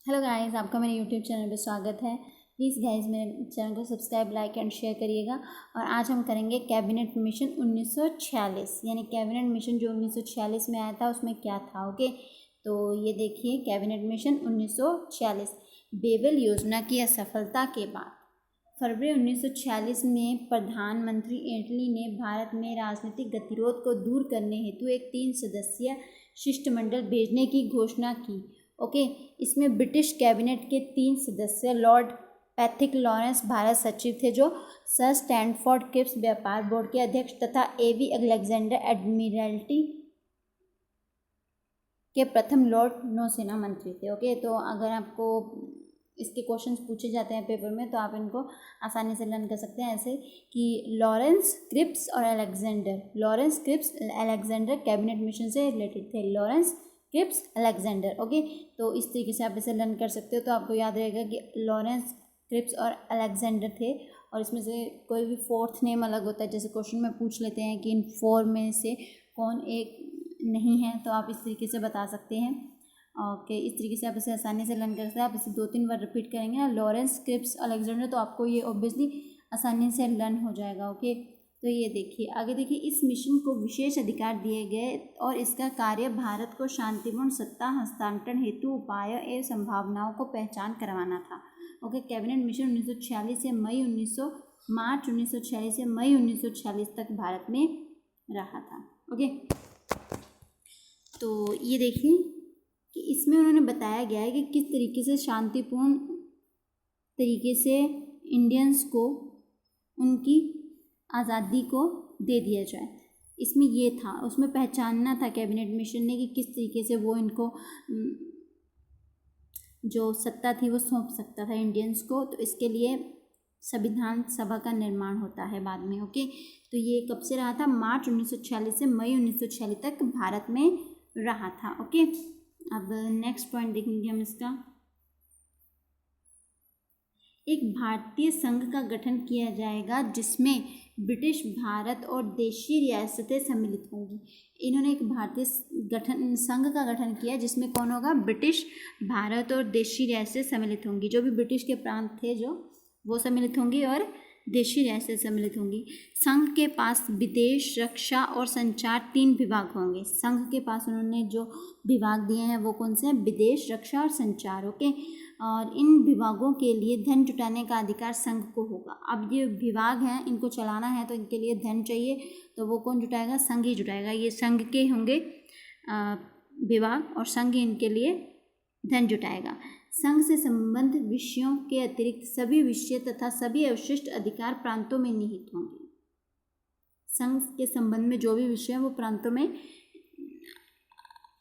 Hello guys, आपका मेरे YouTube channel पे स्वागत है। प्लीज़ गाइस मेरे चैनल को सब्सक्राइब, लाइक एंड शेयर करिएगा। और आज हम करेंगे कैबिनेट मिशन 1946, यानी कैबिनेट मिशन जो 1946 में आया था उसमें क्या था। ओके, तो ये देखिए कैबिनेट मिशन 1946 बेबल योजना की असफलता के बाद फरवरी 1946 में प्रधानमंत्री एटली ने भारत में राजनीतिक गतिरोध को दूर करने हेतु एक 3 सदस्यीय शिष्टमंडल भेजने की घोषणा की। ओके, इसमें ब्रिटिश कैबिनेट के 3 सदस्य लॉर्ड पैथिक लॉरेंस भारत सचिव थे, जो सर स्टैनफोर्ड क्रिप्स व्यापार बोर्ड के अध्यक्ष तथा एवी अलेक्जेंडर एडमिरल्टी के प्रथम लॉर्ड नौसेना मंत्री थे। ओके, तो अगर आपको इसके क्वेश्चंस पूछे जाते हैं पेपर में तो आप इनको आसानी से लर्न कर सकते हैं, ऐसे कि लॉरेंस क्रिप्स और अलेक्जेंडर कैबिनेट मिशन से रिलेटेड थे। Lawrence Cripps Alexander. ओके, तो इस तरीके से आप इसे लर्न कर सकते हो। तो आपको याद रहेगा कि लॉरेंस क्रिप्स और अलेक्जेंडर थे, और इसमें से कोई भी फोर्थ नेम अलग होता है। जैसे क्वेश्चन में पूछ लेते हैं कि इन 4 में से कौन एक नहीं है, तो आप इस तरीके से बता सकते हैं। ओके, इस तरीके से आप इसे आसानी से लर्न कर सकते हैं। आप इसे 2-3 बार रिपीट करेंगे, लॉरेंस क्रिप्स अलेक्जेंडर, तो आपको ये ऑब्वियसली आसानी से लर्न हो जाएगा। ओके, तो ये देखिए आगे देखिए, इस मिशन को विशेष अधिकार दिए गए और इसका कार्य भारत को शांतिपूर्ण सत्ता हस्तांतरण हेतु उपायों एवं संभावनाओं को पहचान करवाना था। ओके, कैबिनेट मिशन 1946 से मार्च 1946 से मई 1946 तक भारत में रहा था। ओके, तो ये देखिए कि इसमें उन्होंने बताया गया है कि किस तरीके से शांतिपूर्ण तरीके से इंडियंस को उनकी आज़ादी को दे दिया जाए। इसमें ये था, उसमें पहचानना था कैबिनेट मिशन ने कि किस तरीके से वो इनको जो सत्ता थी वो सौंप सकता था इंडियंस को। तो इसके लिए संविधान सभा का निर्माण होता है बाद में। ओके, तो ये कब से रहा था? मार्च 1946 से मई 1946 तक भारत में रहा था। ओके, अब नेक्स्ट पॉइंट देखेंगे हम इसका। एक भारतीय संघ का गठन किया जाएगा जिसमें ब्रिटिश भारत और देशी रियासतें सम्मिलित होंगी। इन्होंने एक भारतीय संघ का गठन किया जिसमें कौन होगा? ब्रिटिश भारत और देशी रियासतें सम्मिलित होंगी। जो भी ब्रिटिश के प्रांत थे जो वो सम्मिलित होंगे और देशी रियासतें सम्मिलित होंगी। संघ के पास विदेश, रक्षा और संचार 3 विभाग होंगे। संघ के पास उन्होंने जो विभाग दिए हैं वो कौन से हैं? विदेश, रक्षा और संचार। ओके, और इन विभागों के लिए धन जुटाने का अधिकार संघ को होगा। अब ये विभाग हैं, इनको चलाना है तो इनके लिए धन चाहिए, तो वो कौन जुटाएगा? संघ ही जुटाएगा। ये संघ के होंगे विभाग और संघ इनके लिए धन जुटाएगा। संघ से संबंध विषयों के अतिरिक्त सभी विषय तथा सभी अवशिष्ट अधिकार प्रांतों में निहित होंगे। संघ के संबंध में जो भी विषय हैं वो प्रांतों में,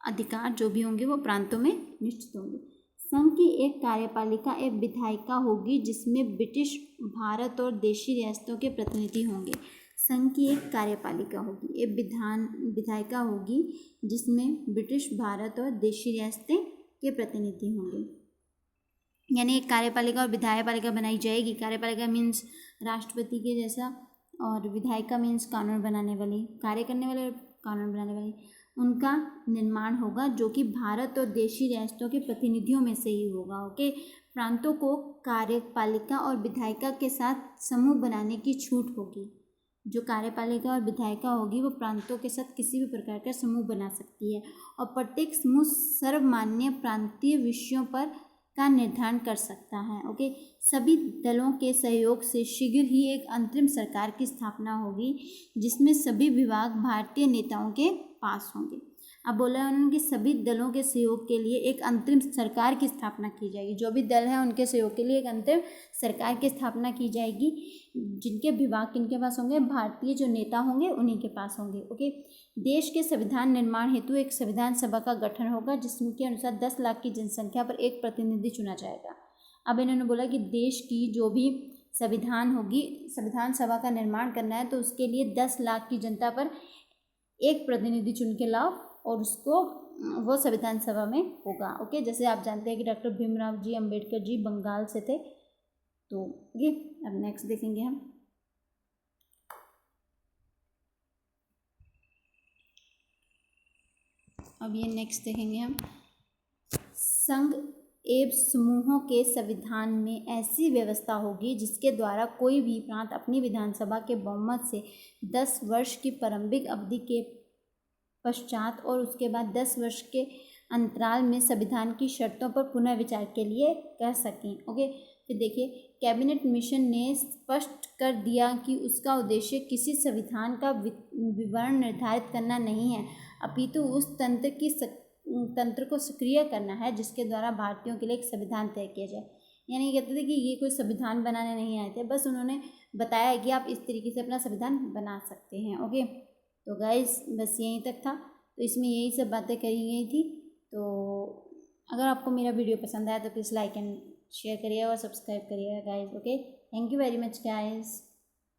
अधिकार जो भी होंगे वो प्रांतों में निश्चित होंगे। संघ की एक कार्यपालिका एक विधायिका होगी जिसमें ब्रिटिश भारत और देशी रियासतों के प्रतिनिधि होंगे। संघ की एक कार्यपालिका होगी, एक विधायिका होगी जिसमें ब्रिटिश भारत और देशी रियासतें के प्रतिनिधि होंगे। यानी एक कार्यपालिका और विधायपालिका बनाई जाएगी। कार्यपालिका मीन्स राष्ट्रपति के जैसा, और विधायिका मीन्स कानून बनाने वाली, कार्य करने वाले और कानून बनाने वाली। उनका निर्माण होगा जो कि भारत और देशी रियासतों के प्रतिनिधियों में से ही होगा। ओके, प्रांतों को कार्यपालिका और विधायिका के साथ समूह बनाने की छूट होगी। जो कार्यपालिका और विधायिका होगी वो प्रांतों के साथ किसी भी प्रकार का समूह बना सकती है, और प्रत्येक समूह सर्वमान्य प्रांतीय विषयों पर का निर्धारण कर सकता है। ओके, सभी दलों के सहयोग से शीघ्र ही एक अंतरिम सरकार की स्थापना होगी जिसमें सभी विभाग भारतीय नेताओं के पास होंगे। अब बोला उन्होंने कि सभी दलों के सहयोग के लिए एक अंतरिम सरकार की स्थापना की जाएगी। जो भी दल हैं उनके सहयोग के लिए एक अंतरिम सरकार की स्थापना की जाएगी, जिनके विभाग किनके पास होंगे? भारतीय जो नेता होंगे उन्हीं के पास होंगे। ओके, देश के संविधान निर्माण हेतु एक संविधान सभा का गठन होगा जिसमें के अनुसार 10 लाख की जनसंख्या पर एक प्रतिनिधि चुना जाएगा। अब इन्होंने बोला कि देश की जो भी संविधान होगी, संविधान सभा का निर्माण करना है तो उसके लिए 10 लाख की जनता पर एक प्रतिनिधि चुन के लाओ और उसको वो संविधान सभा में होगा। ओके, जैसे आप जानते हैं कि डॉक्टर भीमराव जी अम्बेडकर जी बंगाल से थे। तो ये अब नेक्स्ट देखेंगे हम। अब ये नेक्स्ट देखेंगे हम। संघ एवं समूहों के संविधान में ऐसी व्यवस्था होगी जिसके द्वारा कोई भी प्रांत अपनी विधानसभा के बहुमत से 10 वर्ष की प्रारंभिक अवधि के पश्चात और उसके बाद 10 वर्ष के अंतराल में संविधान की शर्तों पर पुनः विचार के लिए कह सकें। ओके, फिर देखिए, कैबिनेट मिशन ने स्पष्ट कर दिया कि उसका उद्देश्य किसी संविधान का विवरण निर्धारित करना नहीं है, अपितु उस तंत्र को सक्रिय करना है जिसके द्वारा भारतीयों के लिए एक संविधान तय किया जाए। यानी कहते थे कि ये कोई संविधान बनाने नहीं आए थे, बस उन्होंने बताया कि आप इस तरीके से अपना संविधान बना सकते हैं। ओके, तो गाइस बस यहीं तक था, तो इसमें यही सब बातें करी गई थी। तो अगर आपको मेरा वीडियो पसंद आया तो प्लीज़ लाइक एंड शेयर करिएगा और सब्सक्राइब करिएगा guys. Okay, thank you very much guys.